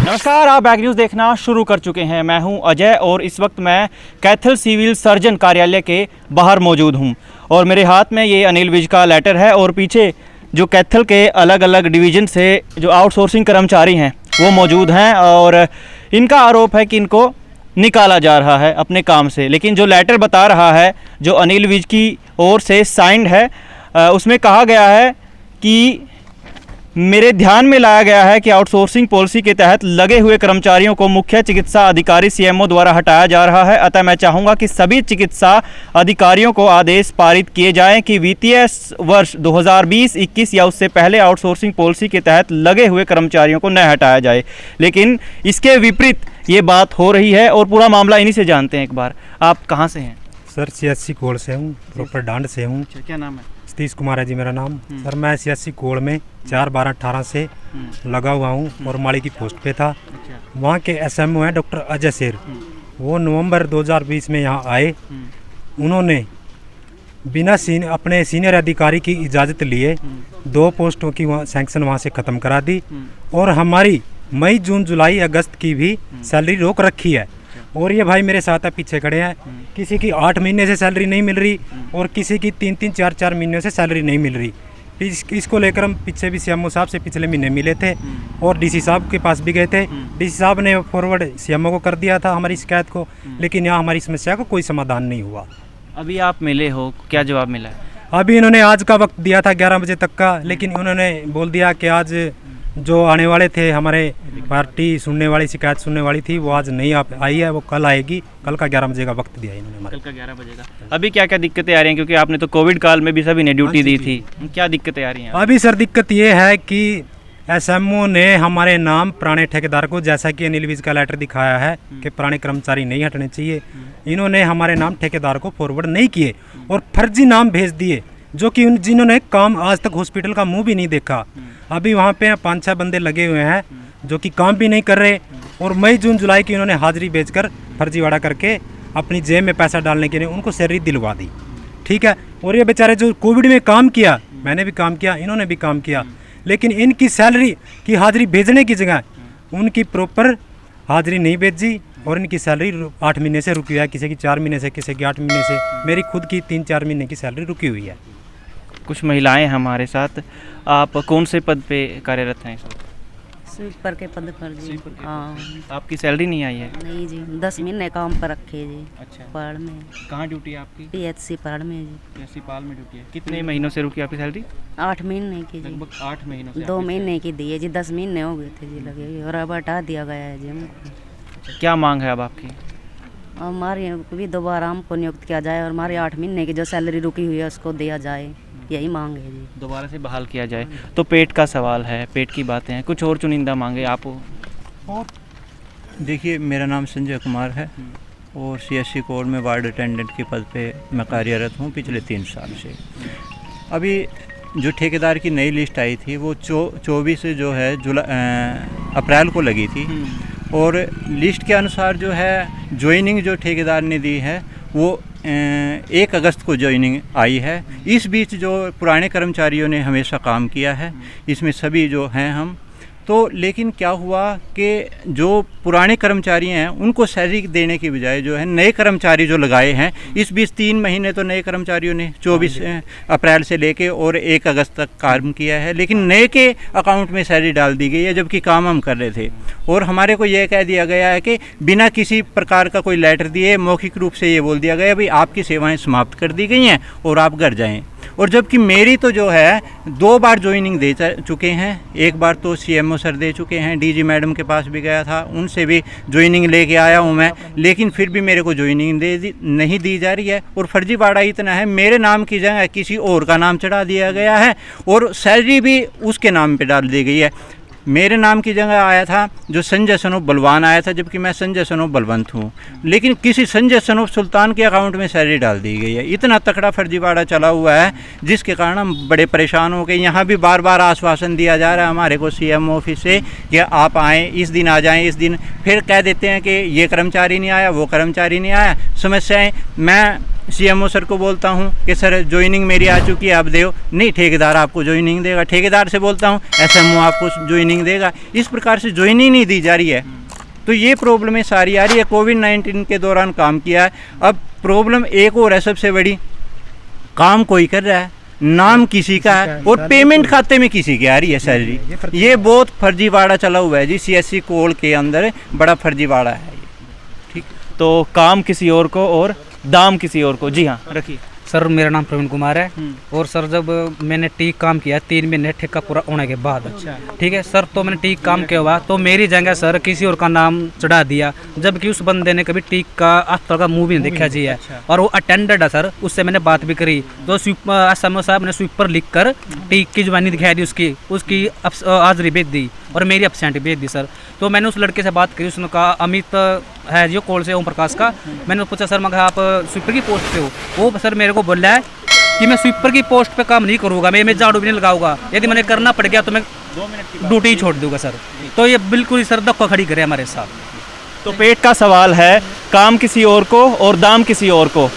नमस्कार, आप back news देखना शुरू कर चुके हैं। मैं हूं अजय और इस वक्त मैं कैथल सिविल सर्जन कार्यालय के बाहर मौजूद हूं और मेरे हाथ में ये अनिल विज का लेटर है और पीछे जो कैथल के अलग अलग डिवीज़न से जो आउटसोर्सिंग कर्मचारी हैं वो मौजूद हैं और इनका आरोप है कि इनको निकाला जा रहा है अपने काम से। लेकिन जो लेटर बता रहा है जो अनिल विज की ओर से साइंड है उसमें कहा गया है कि मेरे ध्यान में लाया गया है कि आउटसोर्सिंग पॉलिसी के तहत लगे हुए कर्मचारियों को मुख्य चिकित्सा अधिकारी सीएमओ द्वारा हटाया जा रहा है। अतः मैं चाहूँगा कि सभी चिकित्सा अधिकारियों को आदेश पारित किए जाएं कि वित्तीय वर्ष 2020-21 या उससे पहले आउटसोर्सिंग पॉलिसी के तहत लगे हुए कर्मचारियों को न हटाया जाए। लेकिन इसके विपरीत ये बात हो रही है और पूरा मामला इन्हीं से जानते हैं। एक बार, आप कहाँ से हैं? सर CSC कोड़ से हूँ, प्रॉपर डांड से हूँ। क्या नाम है? सतीश कुमार है जी मेरा नाम। सर मैं CSC कोड़ में 4/12/18 से लगा हुआ हूँ और माली की पोस्ट पे था। वहाँ के SMO हैं डॉक्टर अजय शेर। वो नवंबर 2020 में यहाँ आए। उन्होंने बिना अपने सीनियर अधिकारी की इजाज़त लिए 2 पोस्टों की सैंक्शन वहाँ से ख़त्म करा दी और हमारी मई जून जुलाई अगस्त की भी सैलरी रोक रखी है। और ये भाई मेरे साथ पीछे खड़े हैं, किसी की 8 महीने से सैलरी नहीं मिल रही और किसी की 3-3 4-4 महीनों से सैलरी नहीं मिल रही। इसको लेकर हम पीछे भी CMO साहब से पिछले महीने मिले थे और DC साहब के पास भी गए थे। DC साहब ने फॉरवर्ड CMO को कर दिया था हमारी शिकायत को, लेकिन यहाँ हमारी समस्या का कोई समाधान नहीं हुआ। अभी आप मिले हो, क्या जवाब मिला है? अभी इन्होंने आज का वक्त दिया था 11 बजे तक का, लेकिन उन्होंने बोल दिया कि आज जो आने वाले थे हमारे पार्टी सुनने वाली शिकायत सुनने वाली थी वो आज नहीं आई है, वो कल आएगी। कल का 11 बजे का वक्त दिया इन्होंने। कल का 11 बजे का। अभी क्या क्या दिक्कतें आ रही हैं, क्योंकि आपने तो कोविड काल में भी सभी ने ड्यूटी दी थी, क्या दिक्कतें आ रही हैं? अभी सर दिक्कत ये है कि SMO ने हमारे नाम पुराने ठेकेदार को, जैसा कि अनिल विज का लेटर दिखाया है कि पुराने कर्मचारी नहीं हटने चाहिए, इन्होंने हमारे नाम ठेकेदार को फॉरवर्ड नहीं किए और फर्जी नाम भेज दिए, जो कि जिन्होंने काम आज तक हॉस्पिटल का मुंह भी नहीं देखा। अभी वहाँ पे 5-6 बंदे लगे हुए हैं जो कि काम भी नहीं कर रहे और मई जून जुलाई की इन्होंने हाजिरी बेचकर फर्जीवाड़ा करके अपनी जेब में पैसा डालने के लिए उनको सैलरी दिलवा दी। ठीक है, और ये बेचारे जो कोविड में काम किया, मैंने भी काम किया, इन्होंने भी काम किया, लेकिन इनकी सैलरी की हाजिरी भेजने की जगह उनकी प्रॉपर हाजिरी नहीं भेजी और इनकी सैलरी 8 महीने से रुकी हुई है, किसी की 4 महीने से, किसी की 8 महीने से। मेरी खुद की 3-4 महीने की सैलरी रुकी हुई है। कुछ महिलाएं हमारे साथ। आप कौन से पद पे कार्यरत हैं इस वक्त? स्वीपर के पद पर जी। हाँ। आपकी सैलरी नहीं आई है? नहीं जी, 10 महीने काम पर रखे जी। अच्छा। पहाड़ में। कहाँ ड्यूटी है आपकी? PHC पहाड़ में जी। PHC पाल में ड्यूटी है। कितने महीनों से रुकी आपकी सैलरी? 8 महीने की जी। लगभग 8 महीनों से। 2 महीने की दी है जी, 10 महीने हो गए थे जी लगे हुए और अब हटा दिया गया है जी हमको। क्या मांग है अब आपकी? हमारी भी दोबारा हमको नियुक्त किया जाए और हमारे 8 महीने की जो सैलरी रुकी हुई है उसको दिया जाए, यही मांग है जी। दोबारा से बहाल किया जाए। तो पेट का सवाल है, पेट की बातें हैं, कुछ और चुनिंदा मांगे आप? और देखिए, मेरा नाम संजय कुमार है और CSC कोड में वार्ड अटेंडेंट के पद पे मैं कार्यरत हूँ पिछले 3 साल से। अभी जो ठेकेदार की नई लिस्ट आई थी वो 24 जो है अप्रैल को लगी थी और लिस्ट के अनुसार जो है ज्वाइनिंग जो ठेकेदार ने दी है वो 1 अगस्त को ज्वाइनिंग आई है। इस बीच जो पुराने कर्मचारियों ने हमेशा काम किया है, इसमें सभी जो हैं हम तो, लेकिन क्या हुआ कि जो पुराने कर्मचारी हैं उनको सैलरी देने की बजाय जो है नए कर्मचारी जो लगाए हैं, इस बीच 3 महीने तो नए कर्मचारियों ने 24 अप्रैल से लेके और 1 अगस्त तक काम किया है, लेकिन नए के अकाउंट में सैलरी डाल दी गई है जबकि काम हम कर रहे थे। और हमारे को यह कह दिया गया है कि बिना किसी प्रकार का कोई लेटर दिए मौखिक रूप से ये बोल दिया गया भाई आपकी सेवाएँ समाप्त कर दी गई हैं और आप घर जाएँ। और जबकि मेरी तो जो है 2 बार ज्वाइनिंग दे चुके हैं। एक बार तो CMO सर दे चुके हैं, DG मैडम के पास भी गया था, उनसे भी ज्वाइनिंग लेके आया हूँ मैं, लेकिन फिर भी मेरे को ज्वाइनिंग नहीं दी जा रही है। और फर्जीवाड़ा इतना है, मेरे नाम की जगह किसी और का नाम चढ़ा दिया गया है और सैलरी भी उसके नाम पे डाल दी गई है। मेरे नाम की जगह आया था जो संजय सनोफ बलवान आया था, जबकि मैं संजय सनोफ बलवंत हूँ, लेकिन किसी संजय सनोफ सुल्तान के अकाउंट में सैलरी डाल दी गई है। इतना तकड़ा फर्जीवाड़ा चला हुआ है जिसके कारण हम बड़े परेशान हो गए। यहाँ भी बार बार आश्वासन दिया जा रहा है हमारे को CMO ऑफिस से कि आप आएँ, इस दिन आ जाएँ, इस दिन, फिर कह देते हैं कि ये कर्मचारी नहीं आया, वो कर्मचारी नहीं आया। समस्याएँ मैं सीएमओ सर को बोलता हूँ कि सर ज्वाइनिंग मेरी आ चुकी है, आप दो, नहीं ठेकेदार आपको ज्वाइनिंग देगा। ठेकेदार से बोलता हूँ एसएमओ आपको ज्वाइनिंग देगा। इस प्रकार से ज्वाइनिंग नहीं दी जा रही है, तो ये प्रॉब्लमें सारी आ रही है। कोविड-19 के दौरान काम किया है, अब प्रॉब्लम एक और है सबसे बड़ी, काम कोई कर रहा है, नाम किसी का है और पेमेंट खाते में किसी की आ रही है सैलरी। ये बहुत फर्जीवाड़ा चला हुआ है जी, सीएससी कोल के अंदर बड़ा फर्जीवाड़ा है ये। ठीक, तो काम किसी और को और दाम किसी और को। जी हाँ, रखिए। सर मेरा नाम प्रवीण कुमार है और सर जब मैंने टीक काम किया 3 महीने ठेका पूरा होने के बाद, ठीक है सर, तो मैंने टीक काम किया हुआ तो मेरी जगह सर किसी और का नाम चढ़ा दिया, जबकि उस बंदे ने कभी टीक का आज तक का मुंह भी नहीं देखा जी है। और वो अटेंडेड है सर, उससे मैंने बात भी करी, तो एसएमओ साहब ने स्वीपर लिख कर टीक की जुबानी दिखाई दी, उसकी हाजिरी भेज दी और मेरी एब्सेंट भेज दी सर। तो मैंने उस लड़के से बात करी, उसने कहा अमित है जो कॉल से ओम प्रकाश का। मैंने पूछा सर, मैं कहा आप स्वीपर की पोस्ट पे हो? वो सर मेरे को बोला है कि मैं स्वीपर की पोस्ट पे काम नहीं करूँगा, मैं झाड़ू भी नहीं लगाऊंगा, यदि मैंने करना पड़ गया तो मैं ड्यूटी ही छोड़ दूंगा सर। तो ये बिल्कुल सर धक्का खड़ी करे हमारे साथ। तो पेट का सवाल है, काम किसी और को और दाम किसी और को।